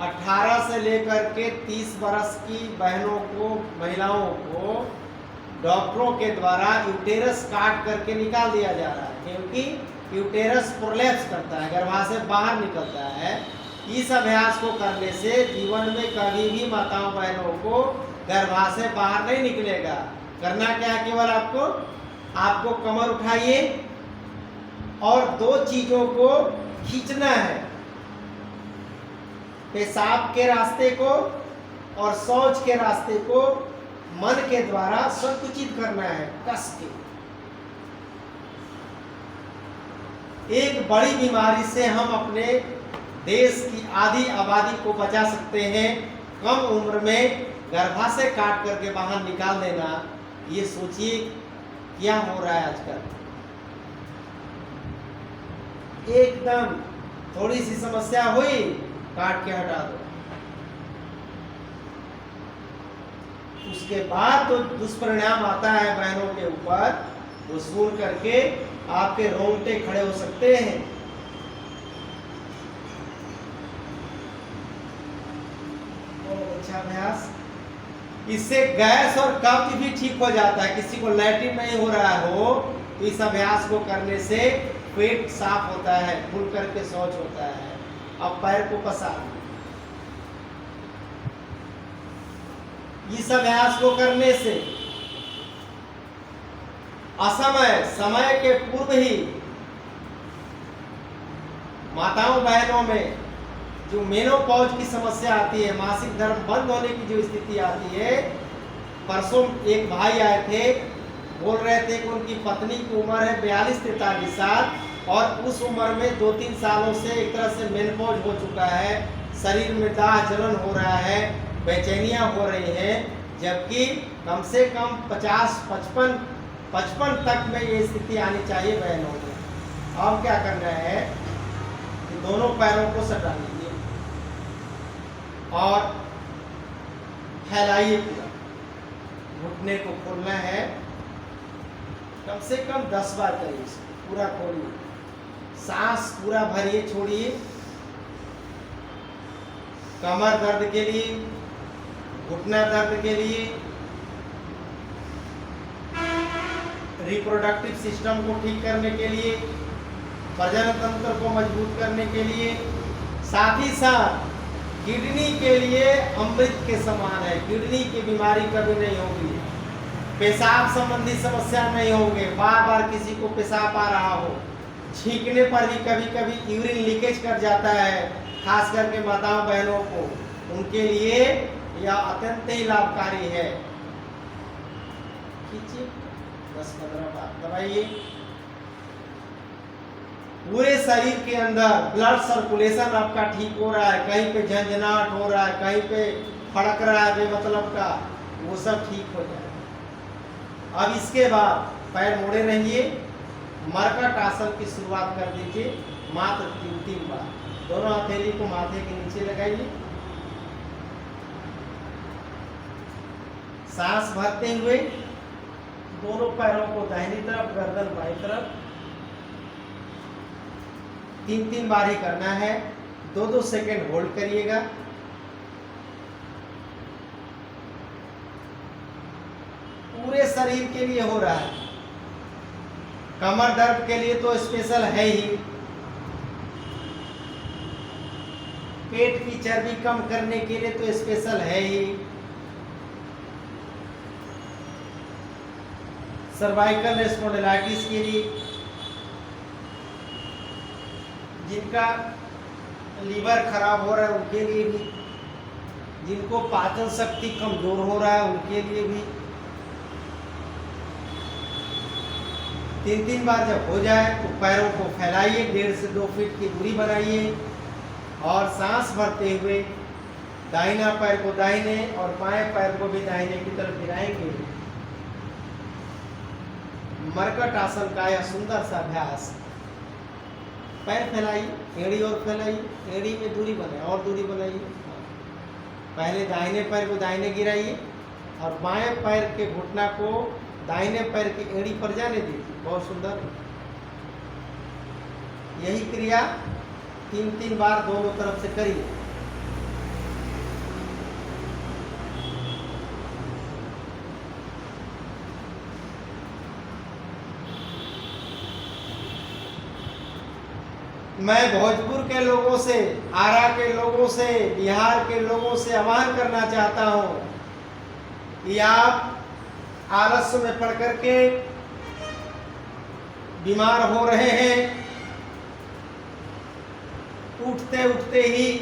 18 से लेकर के 30 वर्ष की बहनों को, महिलाओं को डॉक्टरों के द्वारा यूटेरस काट करके निकाल दिया जा रहा है, क्योंकि यूटेरस प्रोलैप्स करता है, गर्भाशय बाहर निकलता है। इस अभ्यास को करने से जीवन में कभी भी माताओं बहनों को गर्भाशय बाहर नहीं निकलेगा। करना क्या है, केवल आपको कमर उठाइए और 2 चीजों को खींचना है, पेशाब के रास्ते को और शौच के रास्ते को मन के द्वारा संकुचित करना है, कस के। एक बड़ी बीमारी से हम अपने देश की आधी आबादी को बचा सकते हैं। कम उम्र में गर्भाशय काट करके बाहर निकाल देना, ये सोचिए क्या हो रहा है आजकल। एकदम थोड़ी सी समस्या हुई, काट के हटा दो। उसके बाद तो दुष्परिणाम आता है बहनों के ऊपर, वो सुन करके आपके रोंगटे खड़े हो सकते हैं। बहुत अच्छा अभ्यास। इससे गैस और कब्ज भी ठीक हो जाता है। किसी को लैट्रिन नहीं हो रहा हो तो इस अभ्यास को करने से पेट साफ होता है, खुल करके शौच होता है। अब पैर को पसार, इस अभ्यास को करने से असमय समय के पूर्व ही माताओं बहनों में जो मेनोपॉज की समस्या आती है, मासिक धर्म बंद होने की जो स्थिति आती है। परसों एक भाई आए थे, बोल रहे थे कि उनकी पत्नी की उम्र है 42-43 साल और उस उम्र में 2-3 सालों से एक तरह से मेनोपॉज हो चुका है, शरीर में दाह जलन हो रहा है, बेचैनियां हो रही हैं, जबकि कम से कम 50-55 तक में ये स्थिति आनी चाहिए बहनों में। अब क्या करना है कि दोनों पैरों को सटा लीजिए और फैलाइए पूरा, घुटने को खोलना है, कम से कम 10 बार करिए इसको, पूरा खोलिए, सांस पूरा भरिए, छोड़िए। कमर दर्द के लिए, घुटना दर्द के लिए, रिप्रोडक्टिव सिस्टम को ठीक करने के लिए, प्रजनन तंत्र को मजबूत करने के लिए, साथ ही साथ किडनी के लिए अमृत के समान है। किडनी की बीमारी कभी नहीं होगी, पेशाब संबंधी समस्या नहीं होगी, बार बार किसी को पेशाब आ रहा हो, छींकने पर भी कभी कभी यूरिन लीकेज कर जाता है, खास करके माताओं बहनों को, उनके लिए यह अत्यंत ही लाभकारी है। खींचिए, 10-15 बार दबाइए। पूरे शरीर के अंदर ब्लड सर्कुलेशन आपका ठीक हो रहा है, कहीं पे झंझनाहट हो रहा है, कहीं पे फड़क रहा है बेमतलब का, वो सब ठीक हो जाए। अब इसके बाद पैर मोड़े रहिए, मरकट आसन की शुरुआत कर दीजिए, मात्र 3 बार। दोनों हथेली को माथे के नीचे लगाइए, सांस भरते हुए दोनों पैरों को दाहिनी तरफ, गर्दन बाईं तरफ, 3 बार ही करना है। 2-2 सेकेंड होल्ड करिएगा। पूरे शरीर के लिए हो रहा है, कमर दर्द के लिए तो स्पेशल है ही, पेट की चर्बी कम करने के लिए तो स्पेशल है ही, सर्वाइकल स्पॉन्डिलाइटिस के लिए, जिनका लीवर खराब हो रहा है उनके लिए भी, जिनको पाचन शक्ति कमजोर हो रहा है उनके लिए भी। 3 बार जब हो जाए तो पैरों को फैलाइए, 1.5 से 2 फीट की दूरी बनाइए और सांस भरते हुए दाहिना पैर को दाहिने और बाएं पैर को भी दाहिने की तरफ गिराएंगे। मरकट आसन का यह सुंदर सा अभ्यास, पैर फैलाइए, एड़ी और फैलाइए, एड़ी में दूरी बनाए और दूरी बनाइए। पहले दाहिने पैर को दाहिने गिराइए और बाएं पैर के घुटना को दाहिने पैर की एड़ी पर जाने दीजिए। बहुत सुंदर, यही क्रिया 3 बार दोनों तरफ से करिए। मैं भोजपुर के लोगों से, आरा के लोगों से, बिहार के लोगों से आह्वान करना चाहता हूं कि आप आलस्य में पड़ करके बीमार हो रहे हैं, उठते उठते ही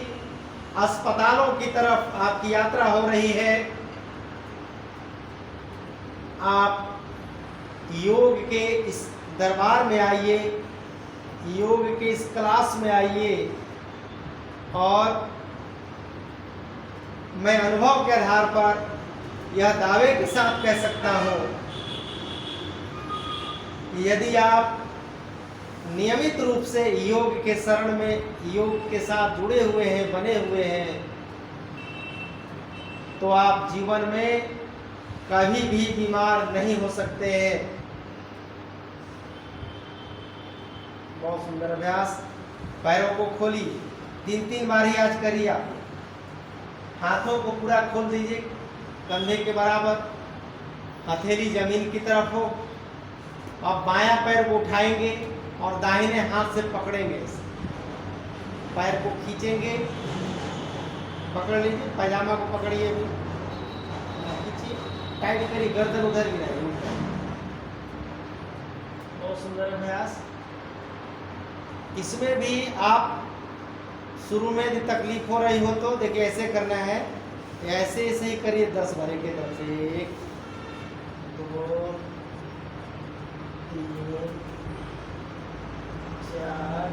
अस्पतालों की तरफ आपकी यात्रा हो रही है। आप योग के इस दरबार में आइए, योग के इस क्लास में आइए और मैं अनुभव के आधार पर यह दावे के साथ कह सकता हूं कि यदि आप नियमित रूप से योग के शरण में, योग के साथ जुड़े हुए हैं, बने हुए हैं, तो आप जीवन में कभी भी बीमार नहीं हो सकते हैं। बहुत सुंदर अभ्यास। पैरों को खोलिए, 3 बार ही आज करिए। आप हाथों को पूरा खोल दीजिए, कंधे के बराबर, हथेली जमीन की तरफ हो। अब बायां पैर को उठाएंगे और दाहिने हाथ से पकड़ेंगे, पैर को खींचेंगे, पकड़ लीजिए, पैजामा को पकड़िए भी, खींचिए, टाइट करिए, गर्दन उधर गिराइए। बहुत सुंदर अभ्यास। इसमें भी आप शुरू में यदि तकलीफ हो रही हो तो देखिए ऐसे करना है, ऐसे ऐसे ही करिए 10 बार एक तरफ से, 1 2 3 4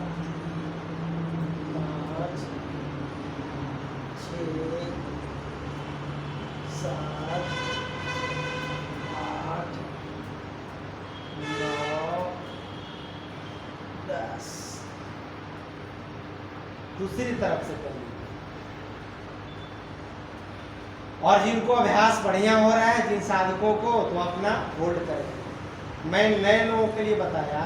5 6 7 8 9 10। दूसरी तरफ से करिए। और जिनको अभ्यास बढ़िया हो रहा है, जिन साधकों को, तो अपना होल्ड करें। मैं नए लोगों के लिए बताया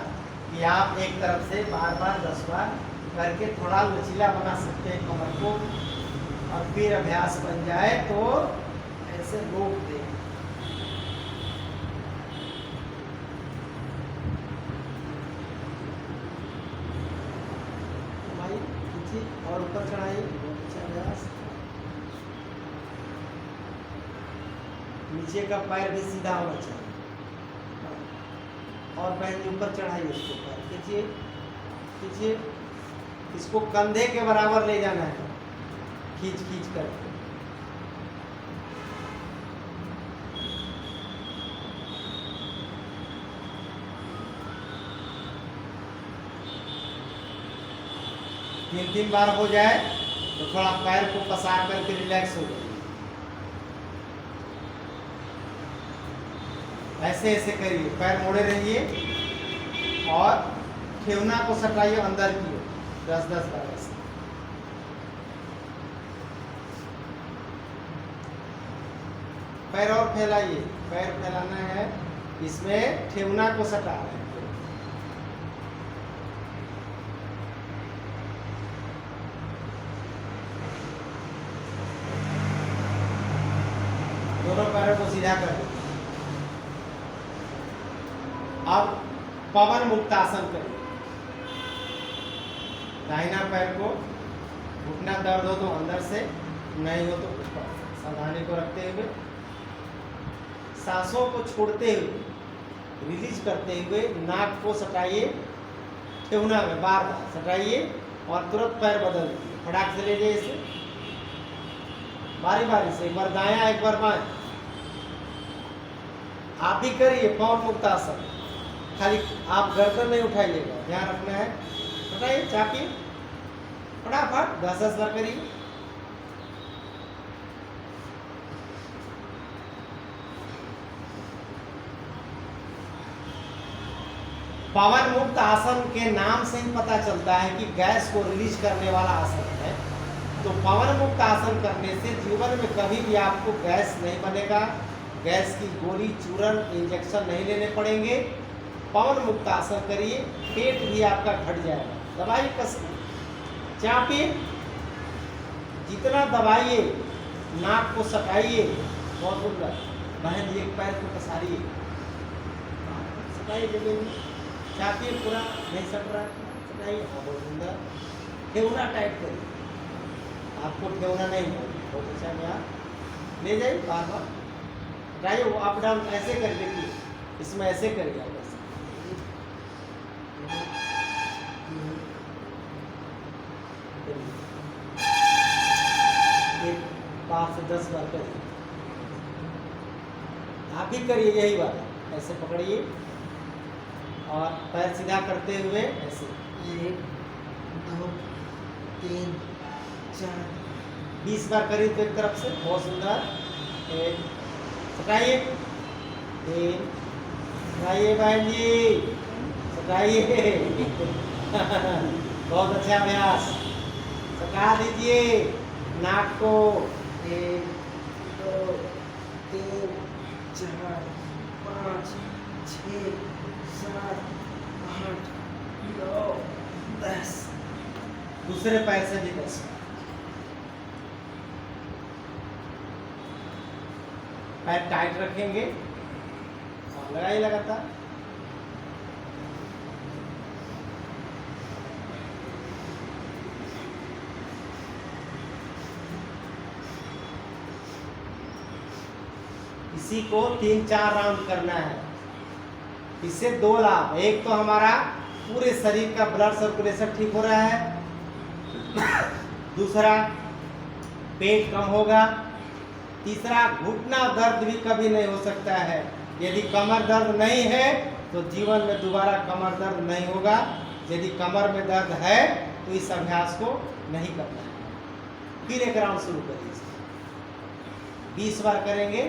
कि आप एक तरफ से बार बार 10 बार करके थोड़ा लचीला बना सकते हैं कमर को, और फिर अभ्यास बन जाए तो ऐसे रोक दें। और ऊपर चढ़ाइए, अच्छा अभ्यास। नीचे का पैर भी सीधा होना चाहिए, और पहले ऊपर चढ़ाइए उसको, पैर खींचिए खींचिए, इसको कंधे के बराबर ले जाना है, खींच खींच कर। तीन बार हो जाए तो थोड़ा पैर को पसार करके रिलैक्स हो जाए। ऐसे ऐसे करिए, पैर मोड़े रहिए और ठेवना को सटाइए अंदर की ओर 10-10 बार ऐसे। पैर और फैलाइए, पैर फैलाना है, इसमें ठेवना को सटा रहे हैं। दोनों पैरों को सीधा कर दो। अब पवन मुक्तासन करिए। दाहिना पैर को, घुटना दर्द हो तो अंदर से, नहीं हो तो ऊपर से, सावधानी को रखते हुए, सांसों को छोड़ते हुए, रिलीज करते हुए, नाक को सटाइए, ठेवना में बार बार सटाइए और तुरंत पैर बदल दीजिए। फटाक से ले जाइए इसे, बारी बारी से, एक बार दायां एक बार बाएं। आप भी करिए पवन मुक्तासन, खाली आप गर्दन नहीं उठाइएगा, ध्यान रखना है। उठाइए, चापिए, फटाफट 10-10 बार करिए। पवन मुक्त आसन के नाम से ही पता चलता है कि गैस को रिलीज करने वाला आसन है। तो पवन मुक्त आसन करने से जीवन में कभी भी आपको गैस नहीं बनेगा, गैस की गोली, चूरन, इंजेक्शन नहीं लेने पड़ेंगे। पवन मुक्त आसन करिए, पेट भी आपका घट जाएगा। दबाइए कस के, चापिए, जितना दबाइए, नाक को सटाइए, बहुत सुंदर। बहन जी एक पैर को पसारिए, सटाइए जमीन में, चापिए, पूरा नहीं सट रहा, सटाइए, हाँ बहुत सुंदर। ठेवना टाइट करिए, आपको ठेवना नहीं है, बहुत अच्छा गया। ले जाइए बार बार, हटाइए, वो अप डाउन ऐसे कर देखिए, इसमें ऐसे करिए आप, ऐसे 5 से 10 बार करिए। आप भी करिए यही बात, ऐसे पकड़िए और पैर सीधा करते हुए ऐसे 1 2 3 4 20 बार करिए तो एक तरफ से, बहुत सुंदर। 1 सटाइए, 3 सटाइए बहन जी, सटाइए बहुत अच्छा अभ्यास, सटा दीजिए नाक को। 1 2 3 4 5 6 7 8 9 10। दूसरे पैर से भी 10। पैर टाइट रखेंगे और लगाइए लगातार। इसी को 3-4 राउंड करना है। इससे 2 लाभ, एक तो हमारा पूरे शरीर का ब्लड सर्कुलेशन ठीक हो रहा है, दूसरा पेट कम होगा, तीसरा घुटना दर्द भी कभी नहीं हो सकता है। यदि कमर दर्द नहीं है तो जीवन में दोबारा कमर दर्द नहीं होगा। यदि कमर में दर्द है तो इस अभ्यास को नहीं करना है। फिर एक राउंड शुरू करिए, 20 बार करेंगे।